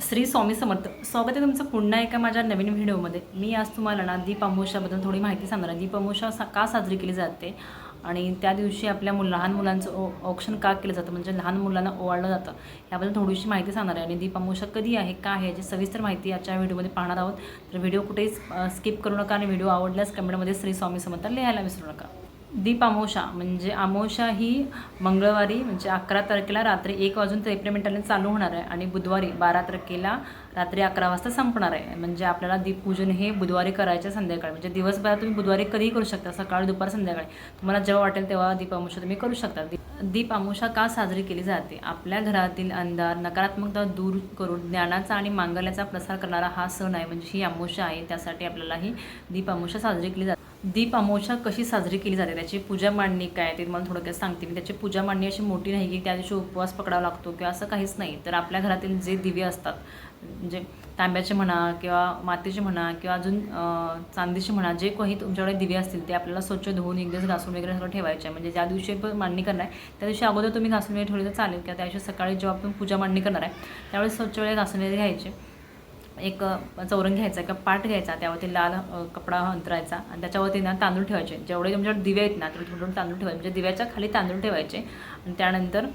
श्री स्वामी समर्थ. स्वागत आहे तुमचं पुन्हा एका माझ्या नवीन व्हिडिओमध्ये. मी आज तुम्हाला ना दीप अमावस्याबद्दल थोडी माहिती सांगणार आहे. दीप अमावस्या का साजरी केली जाते आणि त्या दिवशी आपल्या लहान मुलांचं औक्षण का केलं जातं, म्हणजे लहान मुलांना ओवाळलं जातं, याबद्दल थोडीशी माहिती सांगणार आहे. आणि दीप अमावस्या कधी आहे, का आहे, याची सविस्तर माहिती आजच्या व्हिडिओमध्ये पाहणार आहोत. तर व्हिडिओ कुठेही स्किप करू नका आणि व्हिडिओ आवडल्यास कमेंटमध्ये श्री स्वामी समर्थ लिहायला विसरू नका. दीप अमावस्या म्हणजे अमावस्या ही मंगळवारी म्हणजे 11 तारखेला रात्री 1:53 चालू होणार आहे आणि बुधवारी 12 तारखेला रात्री 11 वाजता संपणार आहे. म्हणजे आपल्याला दीपपूजन हे बुधवारी करायचे संध्याकाळी, म्हणजे दिवसभरात तुम्ही बुधवारी कधीही करू शकता, सकाळी दुपार संध्याकाळी तुम्हाला जेव्हा वाटेल तेव्हा दीप अमावस्या तुम्ही करू शकता. दीप अमावस्या का साजरी केली जाते? आपल्या घरातील अंधार नकारात्मकता दूर करून ज्ञानाचा आणि मांगल्याचा प्रसार करणारा हा सण आहे, म्हणजे ही अमावस्या आहे. त्यासाठी आपल्याला ही दीप अमावस्या साजरी केली जाते. दीप अमावस्या कशी साजरी केली जाते, त्याची पूजा मांडणी काय ते तुम्हाला थोडक्यात सांगते मी. त्याची पूजा मांडणी अशी मोठी नाही की त्या दिवशी उपवास पकडावा लागतो किंवा असं काहीच नाही. तर आपल्या घरातील जे दिवे असतात, म्हणजे तांब्याचे म्हणा किंवा मातीचे म्हणा किंवा अजून चांदीचे म्हणा, जे काही तुमच्याकडे दिवे असतील ते आपल्याला स्वच्छ धुवून एक दिवस घासून वगैरे सगळं ठेवायचे. म्हणजे ज्या दिवशी पण मांडणी करणार आहे त्या दिवशी अगोदर तुम्ही घासून वगैरे ठेवले तर चालेल, किंवा त्या दिवशी सकाळी जेव्हा आपण पूजा मांडणी करणार आहे त्यावेळेस स्वच्छ वेळे घासून वगैरे घ्यायचे. एक चौरंग घ्यायचा किंवा पाट घ्यायचा, त्यावरती लाल कपडा अंतरायचा आणि त्याच्यावरती ना तांदूळ ठेवायचे. जेवढे तुमच्याकडे दिवे आहेत ना तेवढे थोडे तांदूळ ठेवायचे, म्हणजे दिव्याच्या खाली तांदूळ ठेवायचे. आणि त्यानंतर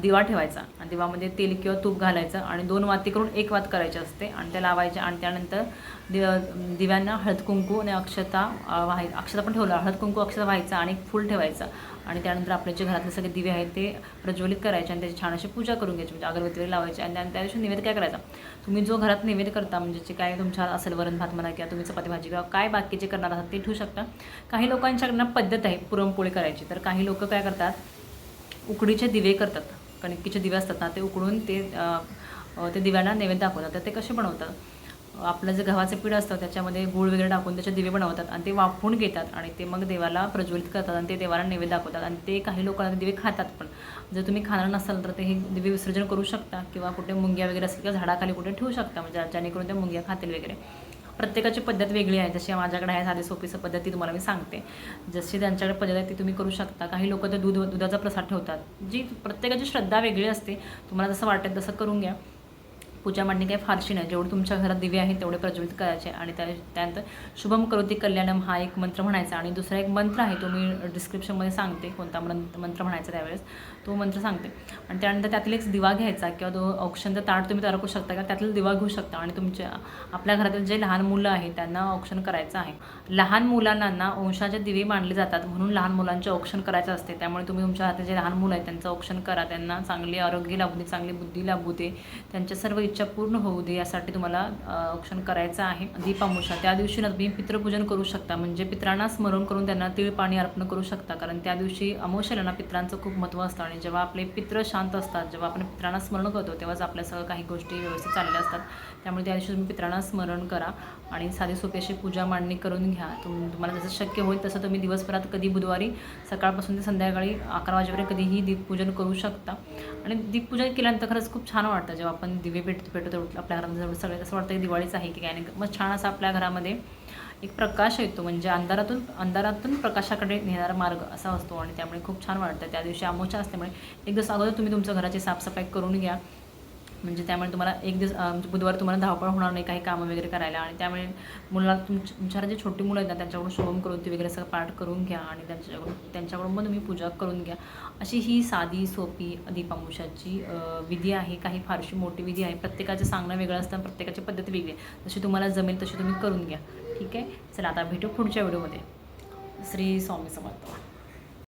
दिवा ठेवायचा आणि दिवामध्ये तेल किंवा तूप घालायचं आणि 2 वाती करून 1 वात करायची असते आणि त्या लावायचे. आणि त्यानंतर दिव्यांना हळद कुंकू आणि अक्षता अक्षता पण ठेवलं, हळद कुंकू अक्षता व्हायचा आणि एक फूल ठेवायचं. आणि त्यानंतर आपले जे घरातले सगळे दिवे आहेत ते प्रज्वलित करायचे आणि त्याची छान अशी पूजा करून घ्यायची, म्हणजे अगरबत्ती वगैरे लावायची. आणि त्या दिवशी नैवेद्य काय करायचा, तुम्ही जो घरात नैवेद्य करता, म्हणजे जे काय तुमच्या असेल वरण भात म्हणा किंवा तुम्ही चपाती भाजी किंवा काय बाकीचे करणार आहात ते ठेवू शकता. काही लोकांच्याकडनं पद्धत आहे पुरणपोळी करायची, तर काही लोक काय करतात, उकडीचे दिवे करतात. कणकीचे दिवे असतात ना ते उकडून ते दिव्यांना नैवेद्य दाखवतात. तर ते कसे बनवतात, आपलं जे गव्हाचं पीठ असतं त्याच्यामध्ये गूळ वगैरे टाकून त्याचे दिवे बनवतात आणि ते वाफवून घेतात आणि ते मग देवाला प्रज्वलित करतात आणि ते देवाला नैवेद्य दाखवतात. आणि ते काही लोकांना दिवे खातात पण. जर तुम्ही खाणार नसाल तर ते हे दिवे विसर्जन करू शकता किंवा कुठे मुंग्या वगैरे असतील किंवा झाडाखाली कुठे ठेवू शकता, म्हणजे जेणेकरून त्या मुंग्या खातील वगैरे. प्रत्येकाची पद्धत वेगळी आहे. जशी माझ्याकडे आहे साधी सोपी पद्धती तुम्हाला मी सांगते, जशी त्यांच्याकडे पद्धत आहे ती तुम्ही करू शकता. काही लोक तर दुधाचा प्रसाद ठेवतात. जी प्रत्येकाची श्रद्धा वेगळी असते, तुम्हाला जसं वाटेल तसं करून घ्या. पूजा मांडणी काही फारशी नाही, जेवढे तुमच्या घरात दिवे आहेत तेवढे प्रज्वलित करायचे. आणि त्यानंतर शुभम करोती कल्याणम हा एक मंत्र म्हणायचा. आणि दुसरा एक मंत्र आहे तो मी डिस्क्रिप्शनमध्ये सांगते कोणता मंत्र म्हणायचा, त्यावेळेस तो मंत्र सांगते. आणि त्यानंतर त्यातील एक दिवा घ्यायचा किंवा तो औक्षणचं ताट तुम्ही तयार करू शकता किंवा त्यातील दिवा घेऊ शकता. आणि आपल्या घरातील जे लहान मुलं आहेत त्यांना औक्षण करायचं आहे. लहान मुलांना वंशाचे दिवे मानले जातात म्हणून लहान मुलांचे औक्षण करायचं असते. त्यामुळे तुम्ही तुमच्या हातात जे लहान मुलं आहेत त्यांचं औक्षण करा, त्यांना चांगले आरोग्य लाभू दे, चांगली बुद्धी लाभू दे, त्यांच्या सर्व इच्छा पूर्ण होऊ दे, यासाठी तुम्हाला औक्षण करायचं आहे. दीप अमावस्या त्या दिवशी ना तुम्ही पितृपूजन करू शकता, म्हणजे पितरांना स्मरण करून त्यांना तीळ पाणी अर्पण करू शकता. कारण त्या दिवशी अमावस्याला ना पितरांचं खूप महत्त्व असतं आणि जेव्हा आपले पितृ शांत असतात, जेव्हा आपण पितरांना स्मरण करतो तेव्हाच आपल्या सगळं काही गोष्टी व्यवस्थित चालल्या असतात. त्यामुळे त्या दिवशी तुम्ही पितरांना स्मरण करा आणि साधी सोपी अशी पूजा मांडणी करून घ्या. तुम्हाला जसं शक्य होईल तसं तुम्ही दिवसभरात कधी बुधवारी सकाळपासून ते संध्याकाळी 11 वाजेपर्यंत कधीही दीपपूजन करू शकता. आणि दीपपूजन केल्यानंतर खरंच खूप छान वाटतं, जेव्हा आपण दिवे पेटतो आपल्या घरामध्ये सगळे असं वाटतं की दिवाळीच आहे की काय नाही. मग छान असा आपल्या घरामध्ये एक प्रकाश येतो, म्हणजे अंधारातून प्रकाशाकडे नेणारा मार्ग असा असतो. आणि त्यामुळे खूप छान वाटतं. त्या दिवशी अमावस्या असल्यामुळे एक दिवस अगोदर तुम्ही तुमच्या घराची साफसफाई करून घ्या, म्हणजे त्यामुळे तुम्हाला एक दिवस बुधवार तुम्हाला धावपळ होणार नाही काही कामं वगैरे करायला. आणि त्यामुळे मुलाला तुमच्या जे छोटी मुलं आहेत ना त्यांच्याकडून शुभम करोती वगैरे सगळं पाठ करून घ्या आणि त्यांच्याकडून मग तुम्ही पूजा करून घ्या. अशी ही साधी सोपी दीप अमावस्याची विधी आहे. काही फारशी मोठी विधी आहे, प्रत्येकाचं सांगणं वेगळं असतं, प्रत्येकाची पद्धत वेगळी आहे. जशी तुम्हाला जमेल तशी तुम्ही करून घ्या. ठीक आहे, चला आता भेटू पुढच्या व्हिडिओमध्ये. श्री स्वामी समर्थ.